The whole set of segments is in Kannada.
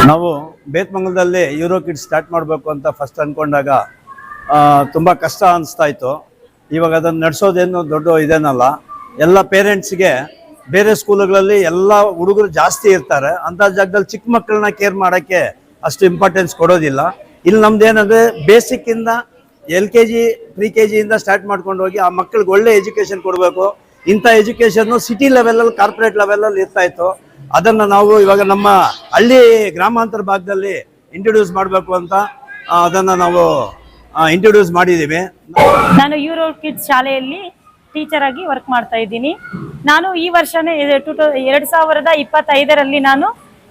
ನಾವು ಬೇತ್ಮಂಗಲದಲ್ಲಿ ಯೂರೋ ಕಿಡ್ಸ್ ಸ್ಟಾರ್ಟ್ ಮಾಡಬೇಕು ಅಂತ ಫಸ್ಟ್ ಅಂದ್ಕೊಂಡಾಗ ತುಂಬ ಕಷ್ಟ ಅನಿಸ್ತಾ ಇತ್ತು. ಇವಾಗ ಅದನ್ನು ನಡೆಸೋದೇನು ದೊಡ್ಡ ಇದೇನಲ್ಲ. ಎಲ್ಲ ಪೇರೆಂಟ್ಸ್ಗೆ ಬೇರೆ ಸ್ಕೂಲುಗಳಲ್ಲಿ ಎಲ್ಲ ಹುಡುಗರು ಜಾಸ್ತಿ ಇರ್ತಾರೆ, ಅಂಥ ಜಾಗದಲ್ಲಿ ಚಿಕ್ಕ ಮಕ್ಕಳನ್ನ ಕೇರ್ ಮಾಡೋಕ್ಕೆ ಅಷ್ಟು ಇಂಪಾರ್ಟೆನ್ಸ್ ಕೊಡೋದಿಲ್ಲ. ಇಲ್ಲಿ ನಮ್ದು ಏನಂದರೆ ಬೇಸಿಕ್ಕಿಂದ LKG ಪ್ರಿ-KGಯಿಂದ ಸ್ಟಾರ್ಟ್ ಮಾಡ್ಕೊಂಡು ಹೋಗಿ ಆ ಮಕ್ಕಳಿಗೆ ಒಳ್ಳೆ ಎಜುಕೇಷನ್ ಕೊಡಬೇಕು. ಇಂಥ ಎಜುಕೇಷನ್ನು ಸಿಟಿ ಲೆವೆಲಲ್ಲಿ ಕಾರ್ಪೊರೇಟ್ ಲೆವೆಲಲ್ಲಿ ಇರ್ತಾಯಿತ್ತು. ಅದನ್ನು ನಾವು ಇವಾಗ ನಮ್ಮ ಹಳ್ಳಿ ಗ್ರಾಮಾಂತರ ಭಾಗದಲ್ಲಿ ಇಂಟ್ರೊಡ್ಯೂಸ್ ಮಾಡಬೇಕು ಅಂತ ಅದನ್ನು ನಾವು ಇಂಟ್ರೊಡ್ಯೂಸ್ ಮಾಡಿದ್ದೀವಿ. ನಾನು ಯೂರೋ ಕಿಡ್ಸ್ ಶಾಲೆಯಲ್ಲಿ ಟೀಚರ್ ಆಗಿ ವರ್ಕ್ ಮಾಡ್ತಾ ಇದ್ದೀನಿ. ನಾನು ಈ ವರ್ಷನೇ 2025ರಲ್ಲಿ ನಾನು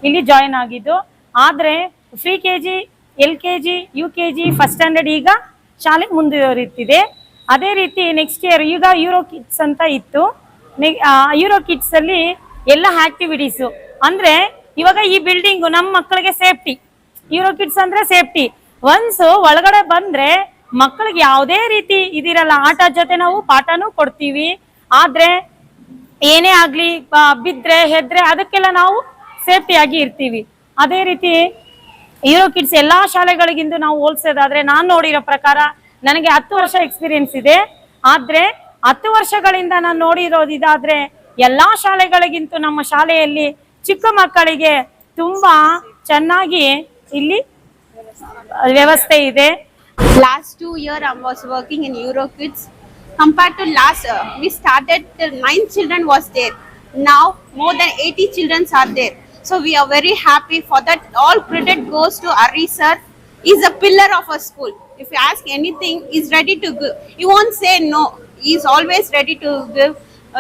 ಇಲ್ಲಿ ಜಾಯಿನ್ ಆಗಿದ್ದು. ಆದರೆ ಪ್ರಿ-KG, LKG, UKG, ಫಸ್ಟ್ ಸ್ಟ್ಯಾಂಡರ್ಡ್ ಈಗ ಶಾಲೆ ಮುಂದುವರಿತಿದೆ. ಅದೇ ರೀತಿ ನೆಕ್ಸ್ಟ್ ಇಯರ್ ಈಗ ಯೂರೋ ಕಿಡ್ಸ್ ಅಂತ ಇತ್ತು. ಯೂರೋ ಕಿಡ್ಸ್ ಅಲ್ಲಿ ಎಲ್ಲ ಆಕ್ಟಿವಿಟೀಸು ಅಂದ್ರೆ ಇವಾಗ ಈ ಬಿಲ್ಡಿಂಗು ನಮ್ಮ ಮಕ್ಕಳಿಗೆ ಸೇಫ್ಟಿ. ಯೂರೋ ಕಿಡ್ಸ್ ಅಂದ್ರೆ ಸೇಫ್ಟಿ. ಒನ್ಸ್ ಒಳಗಡೆ ಬಂದ್ರೆ ಮಕ್ಕಳಿಗೆ ಯಾವುದೇ ರೀತಿ ಇದಿರಲ್ಲ. ಆಟ ಜೊತೆ ನಾವು ಪಾಠನೂ ಕೊಡ್ತೀವಿ. ಆದ್ರೆ ಏನೇ ಆಗ್ಲಿ ಬಿದ್ರೆ ಹೆದ್ರೆ ಅದಕ್ಕೆಲ್ಲ ನಾವು ಸೇಫ್ಟಿ ಆಗಿ ಇರ್ತೀವಿ. ಅದೇ ರೀತಿ ಯೂರೋ ಕಿಡ್ಸ್ ಎಲ್ಲಾ ಶಾಲೆಗಳಿಗಿಂತ ನಾವು ಹೋಲಿಸೋದಾದ್ರೆ ನಾನು ನೋಡಿರೋ ಪ್ರಕಾರ ನನಗೆ 10 ವರ್ಷ ಎಕ್ಸ್ಪೀರಿಯನ್ಸ್ ಇದೆ. ಆದ್ರೆ 10 ವರ್ಷಗಳಿಂದ ನಾನು ನೋಡಿರೋದಿದಾದ್ರೆ ಎಲ್ಲಾ ಶಾಲೆಗಳಿಗಿಂತ ನಮ್ಮ ಶಾಲೆಯಲ್ಲಿ ಚಿಕ್ಕ ಮಕ್ಕಳಿಗೆ ತುಂಬಾ ಚೆನ್ನಾಗಿ ಇಲ್ಲಿ ವ್ಯವಸ್ಥೆ ಇದೆ. Last 2 years I was working in Euro Kids. Compared to last we started till 9 children was there. Now more than 80 children are there. So we are very happy for that. All credit goes to Ari sir. He's a pillar of our school. If you ask anything, he's ready to give. He won't say no. He's always ready to give.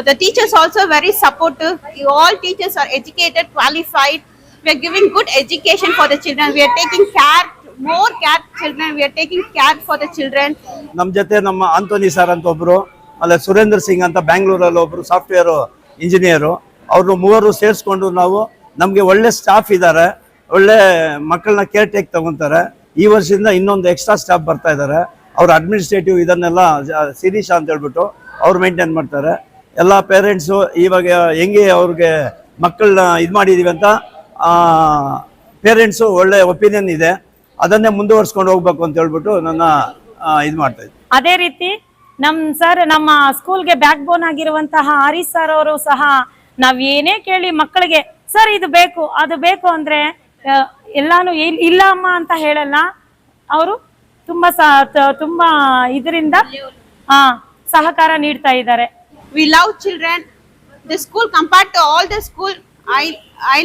The teachers also very supportive. All teachers are educated, qualified. We are giving good education for the children. We are taking care, more care children. We are taking care for the children. ನಮ್ಮ ಜೊತೆ ನಮ್ಮ ಆಂಟೋನಿ ಸರ್ ಅಂತ ಒಬ್ರು, ಅಲ್ಲ ಸುರೇಂದ್ರ ಸಿಂಗ್ ಅಂತ ಬ್ಯಾಂಗ್ಳೂರಲ್ಲಿ ಒಬ್ರು ಸಾಫ್ಟ್ವೇರ್ ಇಂಜಿನಿಯರು, ಅವರು ಮೂವರು ಸೇರಿಸ್ಕೊಂಡು ನಾವು ನಮಗೆ ಒಳ್ಳೆ ಸ್ಟಾಫ್ ಇದ್ದಾರೆ, ಒಳ್ಳೆ ಮಕ್ಕಳನ್ನ ಕೇರ್ ಟೇಕ್ ತಗೊಂತಾರೆ. ಈ ವರ್ಷದಿಂದ ಇನ್ನೊಂದು ಎಕ್ಸ್ಟ್ರಾ ಸ್ಟಾಫ್ ಬರ್ತಾ ಇದ್ದಾರೆ. ಅವ್ರ ಅಡ್ಮಿನಿಸ್ಟ್ರೇಟಿವ್ ಇದನ್ನೆಲ್ಲ ಶಿರೀಷಾ ಅಂತ ಹೇಳ್ಬಿಟ್ಟು ಅವ್ರು ಮೇಂಟೈನ್ ಮಾಡ್ತಾರೆ. ಎಲ್ಲ ಪೇರೆಂಟ್ಸು ಇವಾಗ ಹೆಂಗೆ ಅವ್ರಿಗೆ ಮಕ್ಕಳನ್ನ ಇದು ಮಾಡಿದ್ದೀವಿ ಅಂತ ಪೇರೆಂಟ್ಸು ಒಳ್ಳೆ ಒಪಿನಿಯನ್ ಇದೆ. ಅದನ್ನೇ ಮುಂದುವರ್ಸ್ಕೊಂಡು ಹೋಗ್ಬೇಕು ಅಂತ ಹೇಳ್ಬಿಟ್ಟು ನನ್ನ ಇದು ಮಾಡ್ತಾ ಇದ್ದೆ. ಅದೇ ರೀತಿ ನಮ್ಮ ಸ್ಕೂಲ್ಗೆ ಬ್ಯಾಕ್ ಬೋನ್ ಆಗಿರುವಂತಹ ಆರಿ ಸರ್ ಅವರು ಸಹ ನಾವ್ ಏನೇ ಕೇಳಿ ಮಕ್ಕಳಿಗೆ ಸರ್ ಇದು ಬೇಕು ಅದು ಬೇಕು ಅಂದ್ರೆ ಎಲ್ಲಾನು ಇಲ್ಲ ಅಮ್ಮ ಅಂತ ಹೇಳಲ್ಲ. ಅವರು ತುಂಬಾ ಇದರಿಂದ ಸಹಕಾರ ನೀಡ್ತಾ ಇದ್ದಾರೆ. We love children. The school compared to all the school, I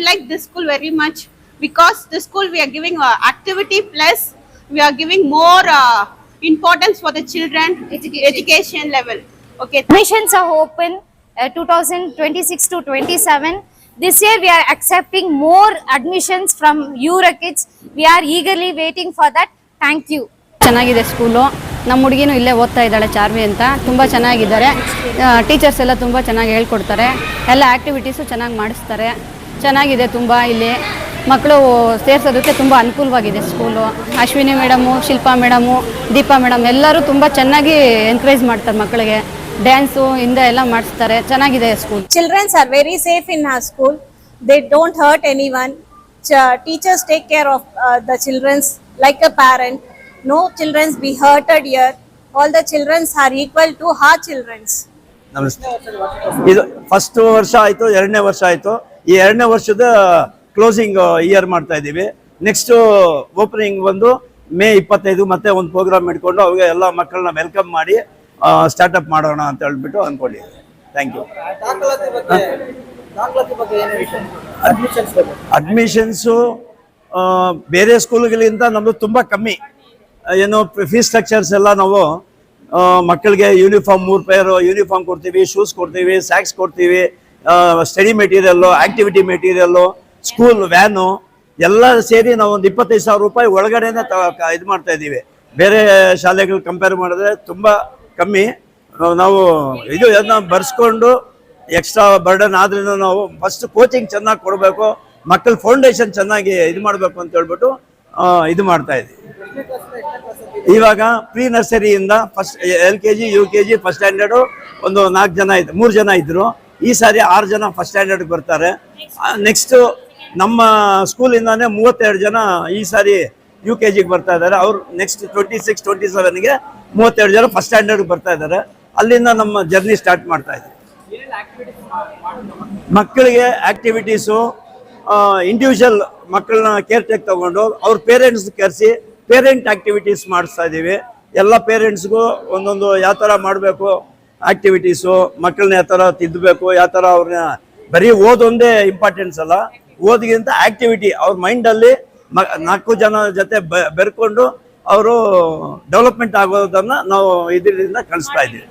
like this school very much because the school we are giving activity plus we are giving more importance for the children education level. Okay. Admissions are open 2026 to 27. This year we are accepting more admissions from Euro Kids. We are eagerly waiting for that. Thank you. ಚೆನ್ನಾಗಿದೆ ಸ್ಕೂಲು. ನಮ್ಮ ಹುಡುಗಿನೂ ಇಲ್ಲೇ ಓದ್ತಾ ಇದ್ದಾಳೆ, ಚಾರ್ವಿ ಅಂತ. ತುಂಬ ಚೆನ್ನಾಗಿದ್ದಾರೆ. ಟೀಚರ್ಸ್ ಎಲ್ಲ ತುಂಬ ಚೆನ್ನಾಗಿ ಹೇಳ್ಕೊಡ್ತಾರೆ. ಎಲ್ಲ ಆ್ಯಕ್ಟಿವಿಟೀಸು ಚೆನ್ನಾಗಿ ಮಾಡಿಸ್ತಾರೆ. ಚೆನ್ನಾಗಿದೆ ತುಂಬ. ಇಲ್ಲಿ ಮಕ್ಕಳು ಸೇರಿಸೋದಕ್ಕೆ ತುಂಬ ಅನುಕೂಲವಾಗಿದೆ school. Ashwini madam, Shilpa madam, Deepa madam ಎಲ್ಲರೂ ತುಂಬ ಚೆನ್ನಾಗಿ ಎನ್ಕರೇಜ್ ಮಾಡ್ತಾರೆ ಮಕ್ಕಳಿಗೆ. ಡ್ಯಾನ್ಸು ಇಂದ ಎಲ್ಲ ಮಾಡಿಸ್ತಾರೆ. ಚೆನ್ನಾಗಿದೆ school. Children are very safe in our school. They don't hurt anyone. Teachers take care of the children like a parent. No children be hurted here. All the children are equal to our children. ನಮಸ್ತೆ. ಇದು ಫಸ್ಟ್ ವರ್ಷ ಆಯಿತು, 2ನೇ ವರ್ಷ ಆಯಿತು. ಈ 2ನೇ ವರ್ಷದ ಕ್ಲೋಸಿಂಗ್ ಇಯರ್ ಮಾಡ್ತಾ ಇದ್ದೀವಿ. ನೆಕ್ಸ್ಟು ಓಪನಿಂಗ್ ಬಂದು May 25 ಮತ್ತೆ ಒಂದು ಪ್ರೋಗ್ರಾಮ್ ಇಟ್ಕೊಂಡು ಅವಾಗ ಎಲ್ಲ ಮಕ್ಕಳನ್ನ ವೆಲ್ಕಮ್ ಮಾಡಿ ಸ್ಟಾರ್ಟಪ್ ಮಾಡೋಣ ಅಂತ ಹೇಳ್ಬಿಟ್ಟು ಅಂದ್ಕೊಂಡಿದ್ದೀವಿ. Thank you. ಅಡ್ಮಿಷನ್ಸು ಬೇರೆ ಸ್ಕೂಲ್ಗಳಿಂದ ನಮ್ಮದು ತುಂಬ ಕಮ್ಮಿ. ಏನು ಫೀಸ್ ಸ್ಟ್ರಕ್ಚರ್ಸ್ ಎಲ್ಲ ನಾವು ಮಕ್ಕಳಿಗೆ ಯೂನಿಫಾರ್ಮ್ 3 ಪೇರ್ ಯೂನಿಫಾರ್ಮ್ ಕೊಡ್ತೀವಿ, ಶೂಸ್ ಕೊಡ್ತೀವಿ, ಸ್ಯಾಕ್ಸ್ ಕೊಡ್ತೀವಿ, study material, activity material, school van ಎಲ್ಲ ಸೇರಿ ನಾವು ಒಂದು 25,000 ರೂಪಾಯಿ ಒಳಗಡೆನೆ ಇದು ಮಾಡ್ತಾ ಇದ್ದೀವಿ. ಬೇರೆ ಶಾಲೆಗಳು ಕಂಪೇರ್ ಮಾಡಿದ್ರೆ ತುಂಬ ಕಮ್ಮಿ. ನಾವು ಇದು ಅದನ್ನ ಬರ್ಸ್ಕೊಂಡು ಎಕ್ಸ್ಟ್ರಾ ಬರ್ಡನ್ ಆದ್ರೂ ನಾವು ಫಸ್ಟ್ ಕೋಚಿಂಗ್ ಚೆನ್ನಾಗಿ ಕೊಡಬೇಕು, ಮಕ್ಕಳ ಫೌಂಡೇಶನ್ ಚೆನ್ನಾಗಿ ಇದು ಮಾಡಬೇಕು ಅಂತ ಹೇಳ್ಬಿಟ್ಟು ಇದು ಮಾಡ್ತಾ ಇದ್ದೀವಿ. ಇವಾಗ ಪ್ರೀ ನರ್ಸರಿಯಿಂದ first LKG, UKG, first standard ಒಂದು 3 ಜನ ಇದ್ರು. ಈ ಸಾರಿ 6 ಜನ ಫಸ್ಟ್ ಸ್ಟ್ಯಾಂಡರ್ಡ್ಗೆ ಬರ್ತಾರೆ. ನೆಕ್ಸ್ಟು ನಮ್ಮ ಸ್ಕೂಲಿಂದಾನೇ 32 ಜನ ಈ ಸಾರಿ UKG ಬರ್ತಾ ಇದ್ದಾರೆ. ಅವ್ರು ನೆಕ್ಸ್ಟ್ 26, 27ಗೆ 32 ಜನ ಫಸ್ಟ್ ಸ್ಟ್ಯಾಂಡರ್ಡ್ ಬರ್ತಾ ಇದ್ದಾರೆ. ಅಲ್ಲಿಂದ ನಮ್ಮ ಜರ್ನಿ ಸ್ಟಾರ್ಟ್ ಮಾಡ್ತಾ ಇದ್ದೀವಿ. ಮಕ್ಕಳಿಗೆ ಆಕ್ಟಿವಿಟೀಸು ಇಂಡಿವಿಜುವಲ್ ಮಕ್ಕಳನ್ನ ಕೇರ್ ಟೇಕ್ ತಗೊಂಡು ಅವ್ರ ಪೇರೆಂಟ್ಸ್ ಕರೆಸಿ ಪೇರೆಂಟ್ ಆಕ್ಟಿವಿಟೀಸ್ ಮಾಡಿಸ್ತಾ ಇದ್ದೀವಿ. ಎಲ್ಲ ಪೇರೆಂಟ್ಸ್ಗೂ ಒಂದೊಂದು ಯಾವ ಥರ ಮಾಡಬೇಕು ಆಕ್ಟಿವಿಟೀಸು, ಮಕ್ಕಳನ್ನ ಯಾವ ಥರ ತಿದ್ದಬೇಕು, ಯಾವ ಥರ ಅವ್ರನ್ನ ಬರೀ ಓದೊಂದೇ ಇಂಪಾರ್ಟೆನ್ಸ್ ಅಲ್ಲ, ಓದಿಗಿಂತ ಆಕ್ಟಿವಿಟಿ ಅವ್ರ ಮೈಂಡಲ್ಲಿ 4 ಜನ ಜೊತೆ ಬೆರ್ಕೊಂಡು ಅವರು ಡೆವಲಪ್ಮೆಂಟ್ ಆಗೋದನ್ನು ನಾವು ಇದರಿಂದ ಕಲಿಸ್ತಾ ಇದ್ದೀವಿ.